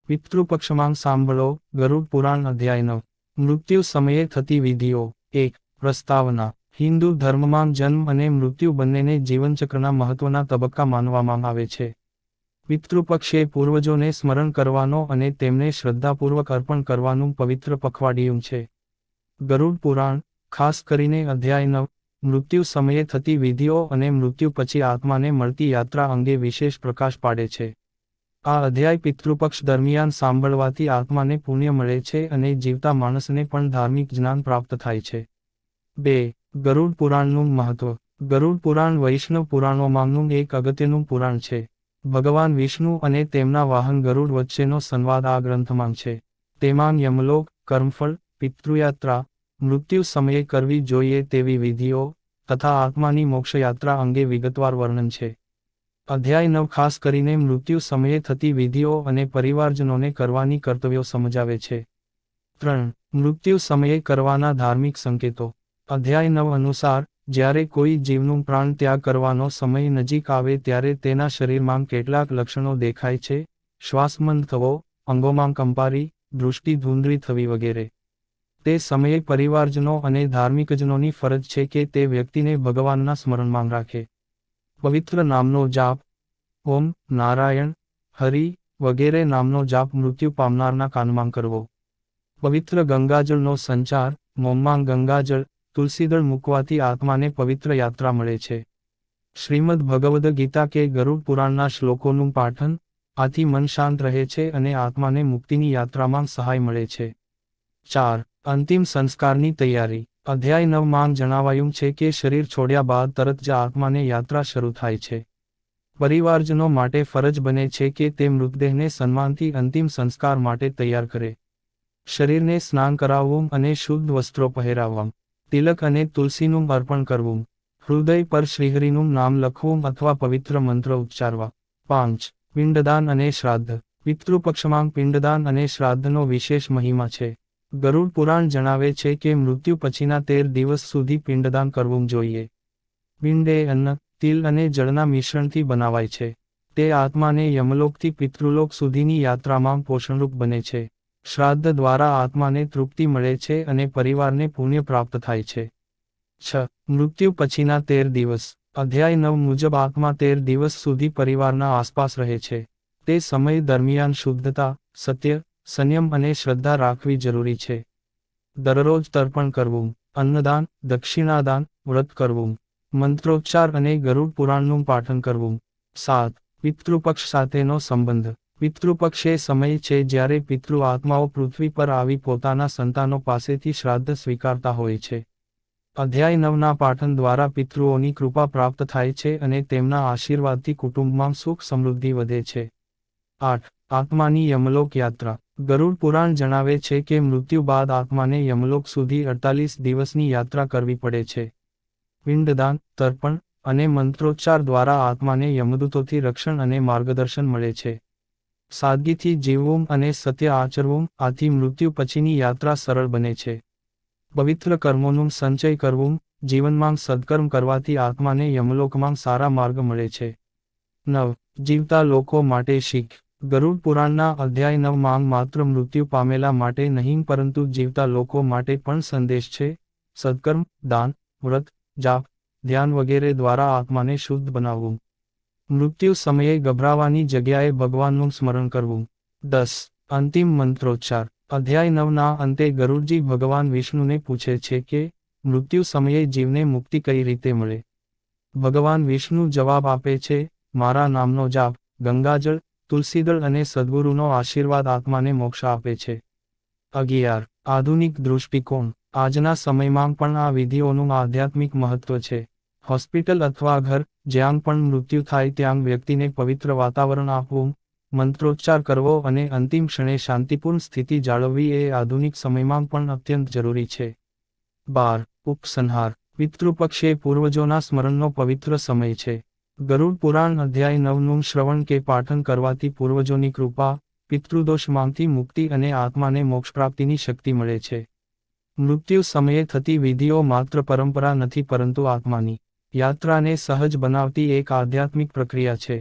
પિતૃપક્ષમાં સાંભળો ગરુડ પુરાણ અધ્યાય 9 મૃત્યુ સમયે થતી વિધિઓ 1 પ્રસ્તાવના હિન્દુ ધર્મમાં જન્મ અને મૃત્યુ બંનેને જીવનચક્રના મહત્વના તબક્કા માનવામાં આવે છે. પિતૃપક્ષ એ પૂર્વજોને સ્મરણ કરવાનો અને તેમને શ્રદ્ધાપૂર્વક અર્પણ કરવાનું પવિત્ર પખવાડિયું છે. ગરુડ પુરાણ, ખાસ કરીને અધ્યાય 9, મૃત્યુ સમયે થતી વિધિઓ અને મૃત્યુ પછી આત્માને મળતી યાત્રા અંગે વિશેષ પ્રકાશ પાડે છે. આ અધ્યાય પિતૃપક્ષ દરમિયાન સાંભળવાથી આત્માને પુણ્ય મળે છે અને જીવતા માણસને પણ ધાર્મિક જ્ઞાન પ્રાપ્ત થાય છે. 2. ગરુડ પુરાણનું મહત્વ. ગરુડ પુરાણ વૈષ્ણવ પુરાણોમાંનું એક અગત્યનું પુરાણ છે. ભગવાન વિષ્ણુ અને તેમના વાહન ગરુડ વચ્ચેનો સંવાદ આ ગ્રંથમાં છે. તેમાં યમલોક, કર્મફળ, પિતૃયાત્રા, મૃત્યુ સમયે કરવી જોઈએ તેવી વિધિઓ તથા આત્માની મોક્ષયાત્રા અંગે વિગતવાર વર્ણન છે. અધ્યાય 9 ખાસ કરીને મૃત્યુ સમયે થતી વિધિઓ અને પરિવારજનોને કરવાની કર્તવ્યો સમજાવે છે. 3. મૃત્યુ સમયે કરવાના ધાર્મિક સંકેતો. અધ્યાય 9 અનુસાર, જ્યારે કોઈ જીવનું પ્રાણ ત્યાગ કરવાનો સમય નજીક આવે ત્યારે તેના શરીરમાં કેટલાક લક્ષણો દેખાય છે: શ્વાસમંદ થવો, અંગોમાં કંપારી, દૃષ્ટિ ધૂંધળી થવી વગેરે. તે સમયે પરિવારજનો અને ધાર્મિકજનોની ફરજ છે કે તે વ્યક્તિને ભગવાનના સ્મરણમાં રાખે. પવિત્ર નામનો જાપ, ઓમ, નારાયણ, હરિ વગેરે નામનો જાપ મૃત્યુ પામનારના કાનમાં કરવો. પવિત્ર ગંગાજળનો સંચાર, મોંમાં ગંગાજળ, તુલસીદળ મૂકવાથી આત્માને પવિત્ર યાત્રા મળે છે. શ્રીમદ ભગવદ ગીતા કે ગરુડ પુરાણના શ્લોકોનું પાઠન, આથી મન શાંત રહે છે અને આત્માને મુક્તિની યાત્રામાં સહાય મળે છે. 4. અંતિમ સંસ્કારની તૈયારી. અધ્યાય 9 માં જણાવાયું છે કે શરીર છોડ્યા બાદ તરત જ આત્માને યાત્રા શરૂ થાય છે. પરિવારજનો માટે ફરજ બને છે કે તે મૃતદેહને સન્માનથી અંતિમ સંસ્કાર માટે તૈયાર કરે. શરીરને સ્નાન કરાવવું અને શુદ્ધ વસ્ત્રો પહેરાવવા. તિલક અને તુલસીનું અર્પણ કરવું. હૃદય પર શ્રીહરિનું નામ લખવું અથવા પવિત્ર મંત્ર ઉચ્ચારવા. 5. પિંડદાન અને શ્રાદ્ધ. પિતૃપક્ષમાં પિંડદાન અને શ્રાદ્ધનો વિશેષ મહિમા છે. ગરુડ પુરાણ જણાવે છે કે મૃત્યુ પછીના 13 દિવસ સુધી પિંડદાન કરવું જોઈએ. પિંડ એ અન્ન, તિલ અને જળના મિશ્રણથી બનાવાય છે. તે આત્માને યમલોકથી પિતૃલોક સુધીની યાત્રામાં પોષણરૂપ બને છે. શ્રાદ્ધ દ્વારા આત્માને તૃપ્તિ મળે છે અને પરિવારને પુણ્ય પ્રાપ્ત થાય છે. 6. મૃત્યુ પછીના 13 દિવસ. અધ્યાય 9 મુજબ આત્મા 13 દિવસ સુધી પરિવારના આસપાસ રહે છે. તે સમય દરમિયાન શુદ્ધતા, સત્ય, સંયમ અને શ્રદ્ધા રાખવી જરૂરી છે. દરરોજ તર્પણ કરવું, અન્નદાન, દક્ષિણાદાન, વ્રત કરવું, મંત્રોચ્ચાર અને ગરુડ પુરાણનું પાઠન કરવું. 7. પિતૃપક્ષ સાથેનો સંબંધ. પિતૃપક્ષ એ સમય છે જ્યારે પિતૃ આત્માઓ પૃથ્વી પર આવી પોતાના સંતાનો પાસેથી શ્રાદ્ધ સ્વીકારતા હોય છે. અધ્યાય 9ના પાઠન દ્વારા પિતૃઓની કૃપા પ્રાપ્ત થાય છે અને તેમના આશીર્વાદથી કુટુંબમાં સુખ સમૃદ્ધિ વધે છે. 8. આત્માની યમલોક યાત્રા. ગરુડ પુરાણ જણાવે છે કે મૃત્યુ બાદ આત્માને યમલોક સુધી 48 દિવસની યાત્રા કરવી પડે છે. પિંડદાન, તર્પણ અને મંત્રોચ્ચાર દ્વારા આત્માને યમદૂતોથી રક્ષણ અને માર્ગદર્શન મળે છે. સાદગીથી જીવવું અને સત્ય આચરવું, આથી મૃત્યુ પછીની યાત્રા સરળ બને છે. પવિત્ર કર્મોનું સંચય કરવું. જીવનમાં સદકર્મ કરવાથી આત્માને યમલોકમાં સારા માર્ગ મળે છે. 9. જીવતા લોકો માટે શીખ. ગરુડ પુરાણના અધ્યાય 9 માં માત્ર મૃત્યુ પામેલા માટે નહીં પરંતુ જીવતા લોકો માટે પણ સંદેશ છે. સદકર્મ, દાન, વ્રત, જાપ, ધ્યાન વગેરે દ્વારા આત્માને શુદ્ધ બનાવવું. મૃત્યુ સમયે ગભરાવાની જગ્યાએ ભગવાનનું સ્મરણ કરવું. 10. અંતિમ મંત્રોચ્ચાર. અધ્યાય 9ના અંતે ગરુડજી ભગવાન વિષ્ણુને પૂછે છે કે મૃત્યુ સમયે જીવને મુક્તિ કઈ રીતે મળે. ભગવાન વિષ્ણુ જવાબ આપે છે, મારા નામનો જાપ, ગંગાજળ, તુલસીદળ અને સદ્ગુરુનો આશીર્વાદ આત્માને મોક્ષ આપે છે. 11. આધુનિક દૃષ્ટિકોણ. આજના સમયમાં પણ આ વિધિઓનું આધ્યાત્મિક મહત્વ છે. હોસ્પિટલ અથવા ઘર, જ્યાં પણ મૃત્યુ થાય ત્યાં વ્યક્તિને પવિત્ર વાતાવરણ આપવું, મંત્રોચ્ચાર કરવો અને અંતિમ ક્ષણે શાંતિપૂર્ણ સ્થિતિ જાળવવી એ આધુનિક સમયમાં પણ અત્યંત જરૂરી છે. 12. ઉપસંહાર. પિતૃપક્ષ એ પૂર્વજોના સ્મરણનો પવિત્ર સમય છે. ગરુડ પુરાણ અધ્યાય 9નું શ્રવણ કે પાઠન કરવાથી પૂર્વજોની કૃપા, પિતૃદોષમાંથી મુક્તિ અને આત્માને મોક્ષપ્રાપ્તિની શક્તિ મળે છે. મૃત્યુ સમયે થતી વિધિઓ માત્ર પરંપરા નથી પરંતુ આત્માની યાત્રાને સહજ બનાવતી એક આધ્યાત્મિક પ્રક્રિયા છે.